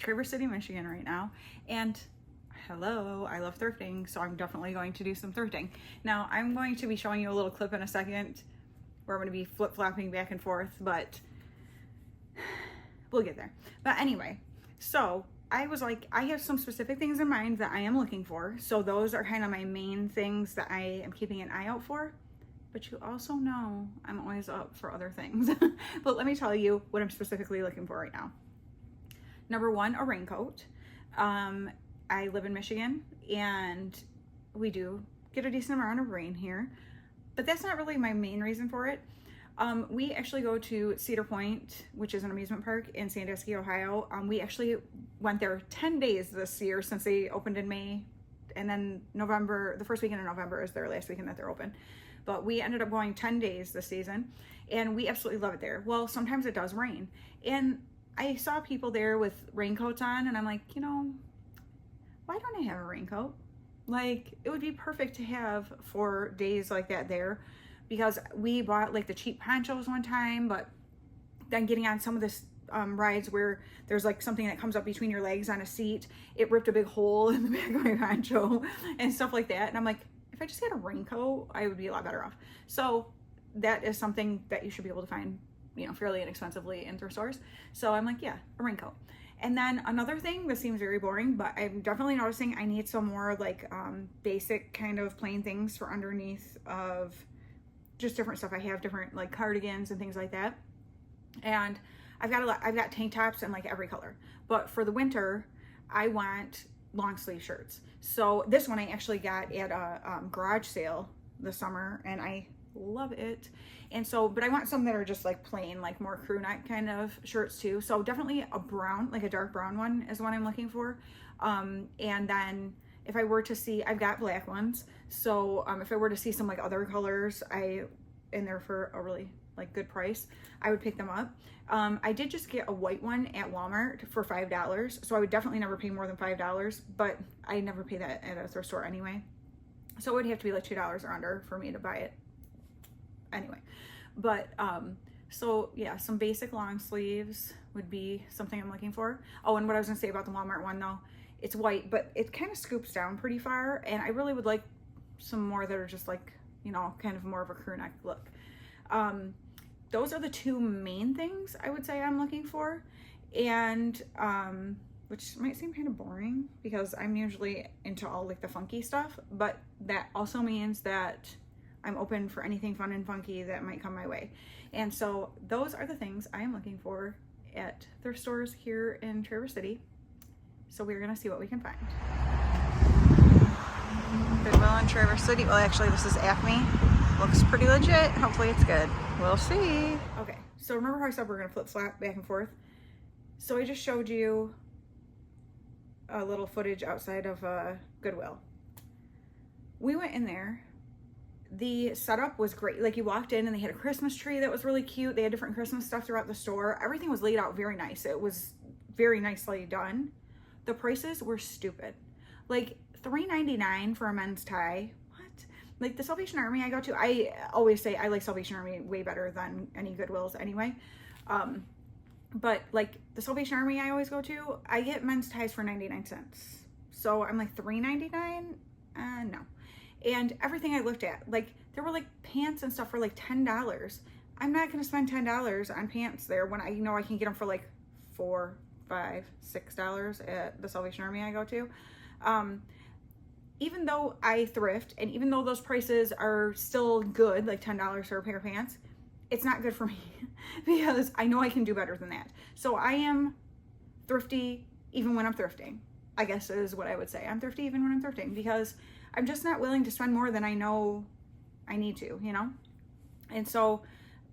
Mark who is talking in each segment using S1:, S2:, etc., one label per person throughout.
S1: Traverse City, Michigan right now, and hello, I love thrifting, so I'm definitely going to do some thrifting. Now, I'm going to be showing you a little clip in a second where I'm going to be flip-flopping back and forth, but we'll get there. But anyway, so I was like, I have some specific things in mind that I am looking for, so those are kind of my main things that I am keeping an eye out for. But you also know I'm always up for other things. But let me tell you what I'm specifically looking for right now. Number one, a raincoat. I live in Michigan and we do get a decent amount of rain here, but that's not really my main reason for it. We actually go to Cedar Point, which is an amusement park in Sandusky, Ohio. We actually went there 10 days this year since they opened in May, and then November, the first weekend of November is their last weekend that they're open. But we ended up going 10 days this season and we absolutely love it there. Well, sometimes it does rain, and I saw people there with raincoats on, and I'm like, you know, why don't I have a raincoat? Like, it would be perfect to have for days like that there, because we bought like the cheap ponchos one time, but then getting on some of this rides where there's like something that comes up between your legs on a seat, it ripped a big hole in the back of my poncho and stuff like that. And I'm like, if I just had a raincoat, I would be a lot better off. So that is something that you should be able to find, you know, fairly inexpensively in thrift stores. So I'm like, yeah, a raincoat. And then another thing, this seems very boring, but I'm definitely noticing I need some more like basic kind of plain things for underneath of just different stuff. I have different like cardigans and things like that. And I've got tank tops in like every color. But for the winter, I want long sleeve shirts. So this one I actually got at a garage sale this summer, and I love it. And so, but I want some that are just like plain, like more crew neck kind of shirts too. So definitely a brown, like a dark brown one is what I'm looking for. And then if I were to see, I've got black ones. So if I were to see some like other colors in there for a really like good price, I would pick them up. I did just get a white one at Walmart for $5. So I would definitely never pay more than $5, but I never pay that at a thrift store anyway. So it would have to be like $2 or under for me to buy it anyway. But so yeah, some basic long sleeves would be something I'm looking for. Oh, and what I was gonna say about the Walmart one though, it's white, but it kind of scoops down pretty far, and I really would like some more that are just like, you know, kind of more of a crew neck look. Those are the two main things I would say I'm looking for. And which might seem kind of boring because I'm usually into all like the funky stuff, but that also means that I'm open for anything fun and funky that might come my way. And so those are the things I am looking for at thrift stores here in Traverse City. So we're gonna see what we can find. FitVille in Traverse City. Well, actually this is Acme. Looks pretty legit. Hopefully it's good. We'll see. Okay, so remember how I said we're gonna flip-flop back and forth? So I just showed you a little footage outside of Goodwill. We went in there. The setup was great. Like, you walked in and they had a Christmas tree that was really cute. They had different Christmas stuff throughout the store. Everything was laid out very nice. It was very nicely done. The prices were stupid. Like $3.99 for a men's tie. Like the Salvation Army I go to, I always say I like Salvation Army way better than any Goodwills anyway. But like the Salvation Army I always go to, I get men's ties for 99 cents. So I'm like $3.99? No. And everything I looked at, like there were like pants and stuff for like $10. I'm not gonna spend $10 on pants there when I know I can get them for like $4, $5, $6 at the Salvation Army I go to. Even though I thrift, and even though those prices are still good, like $10 for a pair of pants, it's not good for me because I know I can do better than that. So I am thrifty even when I'm thrifting, I guess is what I would say. I'm thrifty even when I'm thrifting because I'm just not willing to spend more than I know I need to, you know? And so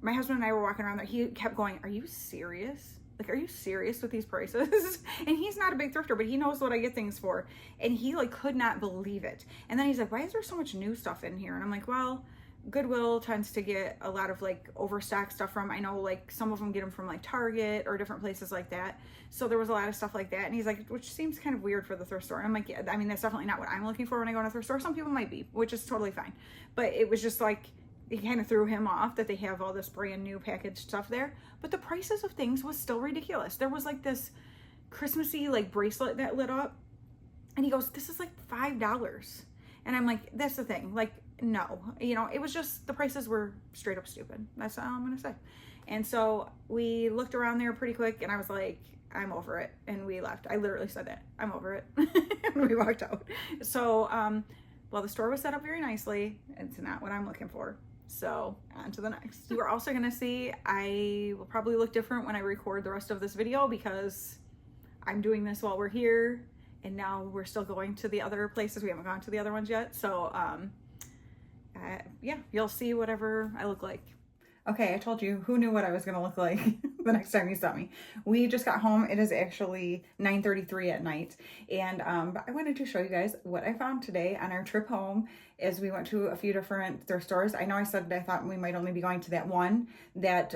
S1: my husband and I were walking around there. He kept going, are you serious? Like, are you serious with these prices? And he's not a big thrifter, but he knows what I get things for. And he like could not believe it. And then he's like, why is there so much new stuff in here? And I'm like, well, Goodwill tends to get a lot of like overstock stuff from, I know like some of them get them from like Target or different places like that. So there was a lot of stuff like that. And he's like, which seems kind of weird for the thrift store. And I'm like, yeah, I mean, that's definitely not what I'm looking for when I go to a thrift store. Some people might be, which is totally fine. But it was just like, it kind of threw him off that they have all this brand new packaged stuff there. But the prices of things was still ridiculous. There was like this Christmassy like bracelet that lit up. And he goes, this is like $5. And I'm like, that's the thing. Like, no, you know, it was just, the prices were straight up stupid. That's all I'm going to say. And so we looked around there pretty quick and I was like, I'm over it. And we left. I literally said that. I'm over it. And we walked out. So, well, the store was set up very nicely. It's not what I'm looking for. So on to the next. You are also going to see, I will probably look different when I record the rest of this video because I'm doing this while we're here. And now we're still going to the other places. We haven't gone to the other ones yet. So, yeah, you'll see whatever I look like. Okay, I told you, who knew what I was going to look like the next time you saw me. We just got home. It is actually 9:33 at night. And but I wanted to show you guys what I found today on our trip home as we went to a few different thrift stores. I know I said I thought we might only be going to that one that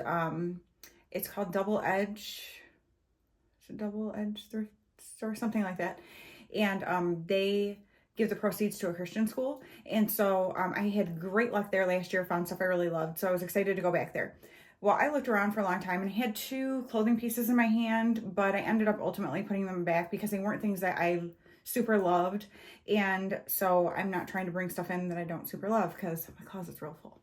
S1: it's called Double Edge Thrift Store, something like that. And they give the proceeds to a Christian school. And so I had great luck there last year, found stuff I really loved. So I was excited to go back there. Well, I looked around for a long time and I had 2 clothing pieces in my hand, but I ended up ultimately putting them back because they weren't things that I super loved. And so I'm not trying to bring stuff in that I don't super love because my closet's real full.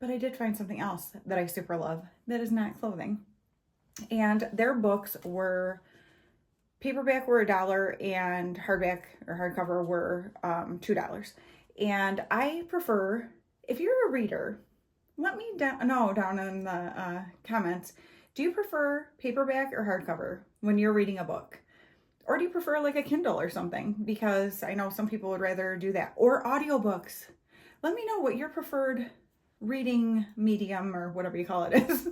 S1: But I did find something else that I super love that is not clothing. And their books were, paperback were $1 and hardback or hardcover were $2. And I prefer, if you're a reader, let me know down in the comments, do you prefer paperback or hardcover when you're reading a book? Or do you prefer like a Kindle or something? Because I know some people would rather do that. Or audiobooks. Let me know what your preferred reading medium or whatever you call it is.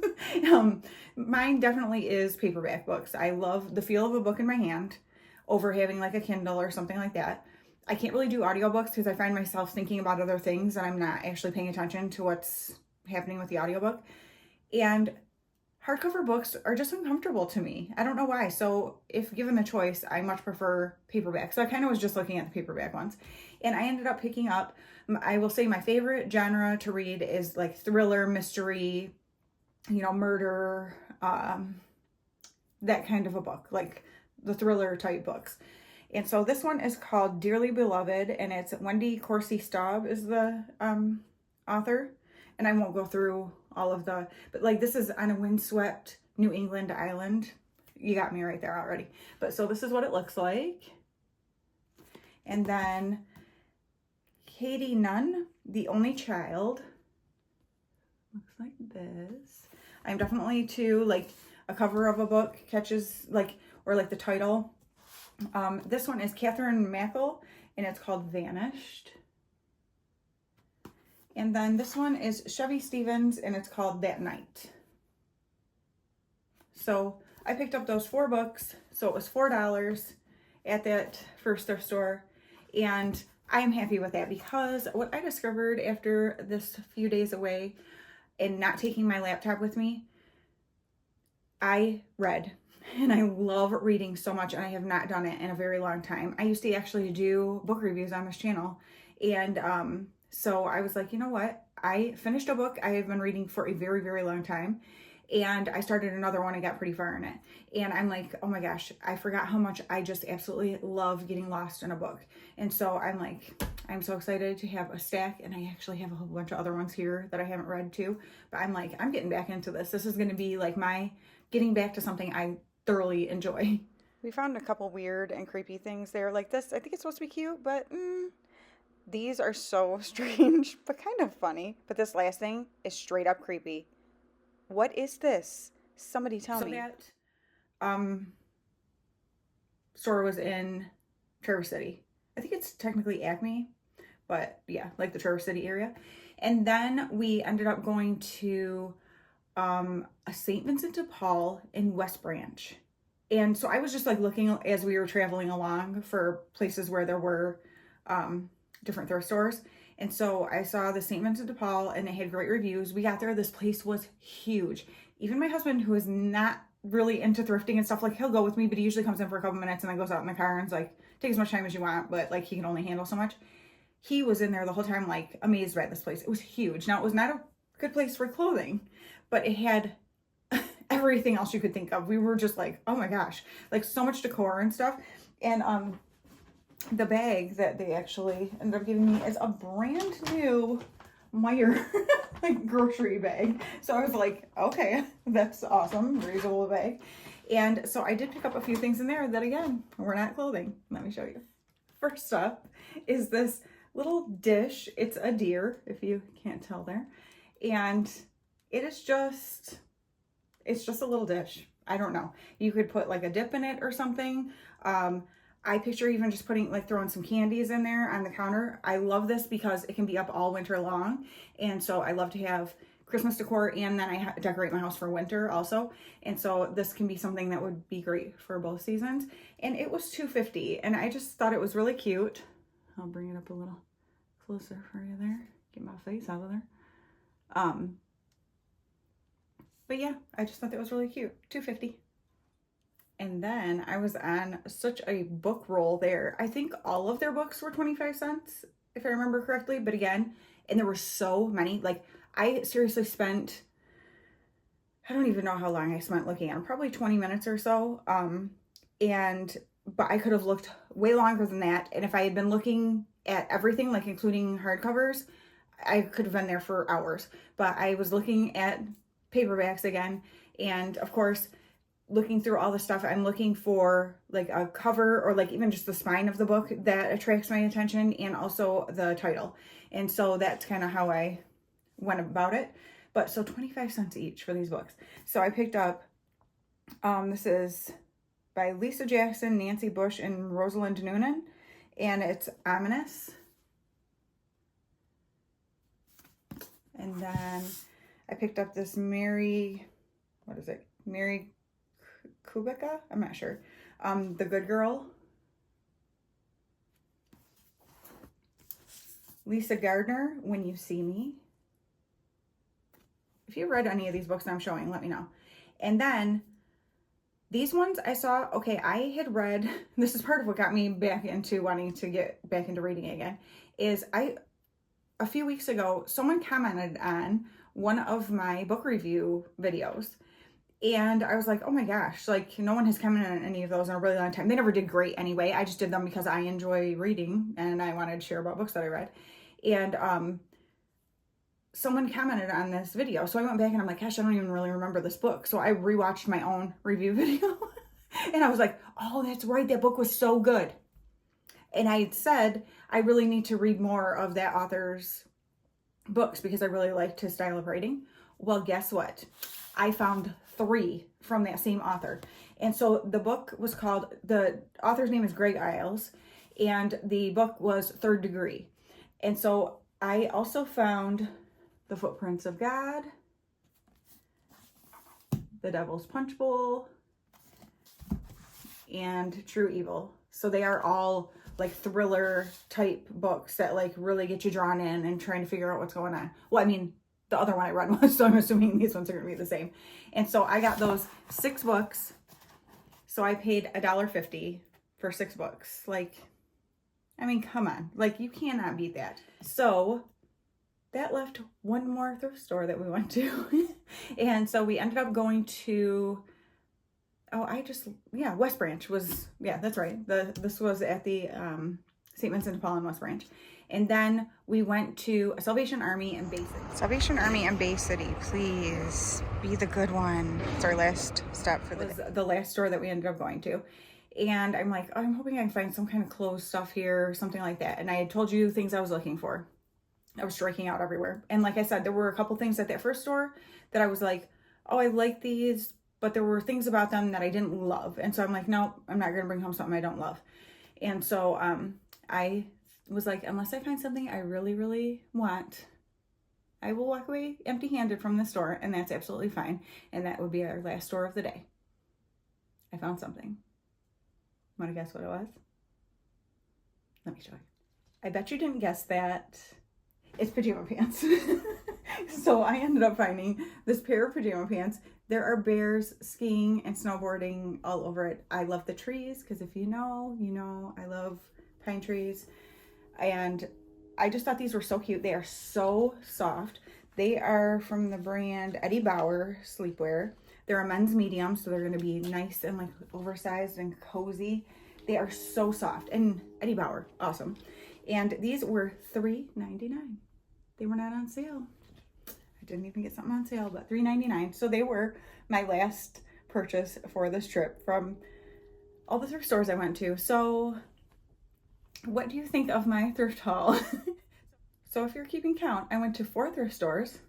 S1: Mine definitely is paperback books. I love the feel of a book in my hand over having like a Kindle or something like that. I can't really do audiobooks because I find myself thinking about other things and I'm not actually paying attention to what's happening with the audiobook. And hardcover books are just uncomfortable to me. I don't know why. So if given the choice, I much prefer paperback. So I kind of was just looking at the paperback ones. And I ended up picking up, I will say my favorite genre to read is like thriller, mystery, you know, murder, that kind of a book, like the thriller type books. And so this one is called Dearly Beloved, and it's Wendy Corsi Staub is the author. And I won't go through all of the, but like this is on a windswept New England island. You got me right there already. But so this is what it looks like. And then Katie Nunn, The Only Child. Looks like this. I'm definitely too, like a cover of a book catches like, or like the title. This one is Catherine Mackle and it's called Vanished. And then this one is Chevy Stevens and it's called That Night. So I picked up those 4 books. So it was $4 at that first thrift store. And I'm happy with that because what I discovered after this few days away and not taking my laptop with me, I read and I love reading so much and I have not done it in a very long time. I used to actually do book reviews on this channel. And so I was like, you know what? I finished a book I have been reading for a very, very long time. And I started another one and got pretty far in it. And I'm like, oh my gosh, I forgot how much I just absolutely love getting lost in a book. And so I'm like, I'm so excited to have a stack. And I actually have a whole bunch of other ones here that I haven't read too. But I'm like, I'm getting back into this. This is going to be like my getting back to something I thoroughly enjoy. We found a couple weird and creepy things there like this. I think it's supposed to be cute, but these are so strange, but kind of funny. But this last thing is straight up creepy. What is this? Somebody tell me. That store was in Traverse City. I think it's technically Acme, but yeah, like the Traverse City area. And then we ended up going to a St. Vincent de Paul in West Branch. And so I was just like looking as we were traveling along for places where there were different thrift stores. And so I saw the St. Vincent de Paul and it had great reviews. We got there, this place was huge. Even my husband, who is not really into thrifting and stuff, like he'll go with me, but he usually comes in for a couple minutes and then goes out in the car and is like, take as much time as you want, but like he can only handle so much. He was in there the whole time, like amazed by this place. It was huge. Now it was not a good place for clothing, but it had everything else you could think of. We were just like, oh my gosh, like so much decor and stuff. And the bag that they actually ended up giving me is a brand new Meyer like grocery bag. So I was like, okay, that's awesome, reusable bag. And so I did pick up a few things in there that, again, were not clothing. Let me show you. First up is this little dish. It's a deer, if you can't tell there. And it is just, it's just a little dish. I don't know. You could put like a dip in it or something. I picture even just putting, like, throwing some candies in there on the counter. I love this because it can be up all winter long. And so I love to have Christmas decor, and then I decorate my house for winter also. And so this can be something that would be great for both seasons. And it was $2.50, and I just thought it was really cute. I'll bring it up a little closer for you there. Get my face out of there. But yeah, I just thought that was really cute. $2.50. And then I was on such a book roll there. I think all of their books were 25 cents, if I remember correctly. But again, and there were so many. Like, I seriously spent, I don't even know how long I spent looking at them. Probably 20 minutes or so. But I could have looked way longer than that. And if I had been looking at everything, like including hardcovers, I could have been there for hours. But I was looking at paperbacks again. And of course, looking through all the stuff, I'm looking for like a cover or like even just the spine of the book that attracts my attention, and also the title. And so that's kind of how I went about it. But so 25 cents each for these books. So I picked up, this is by Lisa Jackson, Nancy Bush, and Rosalind Noonan, and it's Ominous. And then I picked up this Mary Kubica? I'm not sure. The Good Girl. Lisa Gardner, When You See Me. If you read any of these books I'm showing, let me know. And then these ones I saw, okay, I had read, this is part of what got me back into wanting to get back into reading again, is a few weeks ago, someone commented on one of my book review videos. And I was like, oh my gosh, like no one has commented on any of those in a really long time. They never did great anyway. I just did them because I enjoy reading and I wanted to share about books that I read. And someone commented on this video. So I went back and I'm like, gosh, I don't even really remember this book. So I rewatched my own review video and I was like, oh, that's right. That book was so good. And I had said, I really need to read more of that author's books because I really liked his style of writing. Well, guess what? I found 3 from that same author. And so the book was called, the author's name is Greg Iles, and the book was Third Degree. And so I also found The Footprints of God, The Devil's Punch Bowl, and True Evil. So they are all like thriller type books that like really get you drawn in and trying to figure out what's going on. Well, I mean, the other one I read was, so I'm assuming these ones are going to be the same. And so I got those 6 books. So I paid $1.50 for 6 books. Like, I mean, come on. Like, you cannot beat that. So that left one more thrift store that we went to. And so we ended up going to, West Branch was, yeah, that's right. This was at the St. Vincent de Paul in West Branch. And then we went to Salvation Army in Bay City. Salvation Army in Bay City, please be the good one. It's our last stop for the day. The last store that we ended up going to. And I'm like, I'm hoping I can find some kind of clothes stuff here or something like that. And I had told you things I was looking for. I was striking out everywhere. And like I said, there were a couple things at that first store that I was like, oh, I like these, but there were things about them that I didn't love. And so I'm like, no, I'm not going to bring home something I don't love. And so I was like, unless I find something I really, really want, I will walk away empty-handed from the store, and that's absolutely fine. And that would be our last store of the day. I found something. Want to guess what it was? Let me show you. I bet you didn't guess that. It's pajama pants. So I ended up finding this pair of pajama pants. There are bears skiing and snowboarding all over it. I love the trees because if you know, you know, I love pine trees. And I just thought these were so cute. They are so soft. They are from the brand Eddie Bauer Sleepwear. They're a men's medium, so they're gonna be nice and like oversized and cozy. They are so soft. And Eddie Bauer, awesome. And these were $3.99. They were not on sale. I didn't even get something on sale, but $3.99. So they were my last purchase for this trip from all the thrift stores I went to. So what do you think of my thrift haul? So if you're keeping count, I went to 4 thrift stores.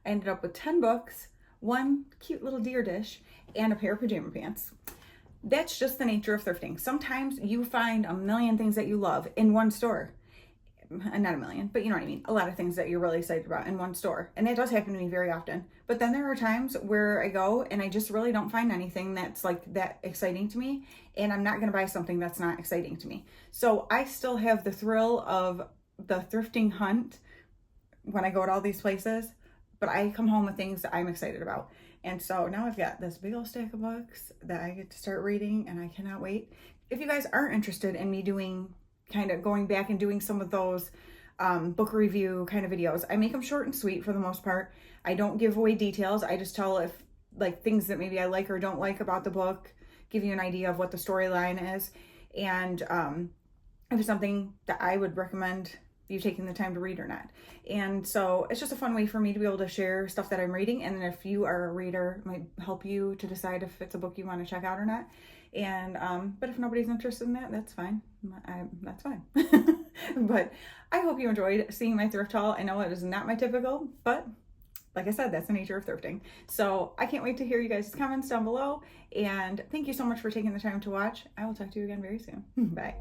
S1: I ended up with 10 books, 1 cute little deer dish, and a pair of pajama pants. That's just the nature of thrifting. Sometimes you find a million things that you love in one store. Not a million, but you know what I mean. A lot of things that you're really excited about in one store. And that does happen to me very often. But then there are times where I go and I just really don't find anything that's like that exciting to me. And I'm not going to buy something that's not exciting to me. So I still have the thrill of the thrifting hunt when I go to all these places. But I come home with things that I'm excited about. And so now I've got this big old stack of books that I get to start reading, and I cannot wait. If you guys aren't interested in me doing kind of going back and doing some of those book review kind of videos, I make them short and sweet for the most part. I don't give away details. I just tell if like things that maybe I like or don't like about the book, give you an idea of what the storyline is. And if it's something that I would recommend you taking the time to read or not. And so it's just a fun way for me to be able to share stuff that I'm reading. And then if you are a reader, it might help you to decide if it's a book you want to check out or not. And but if nobody's interested in that, that's fine. That's fine. But I hope you enjoyed seeing my thrift haul. I know it is not my typical, but like I said, that's the nature of thrifting. So I can't wait to hear you guys' comments down below. And thank you so much for taking the time to watch. I will talk to you again very soon. Bye.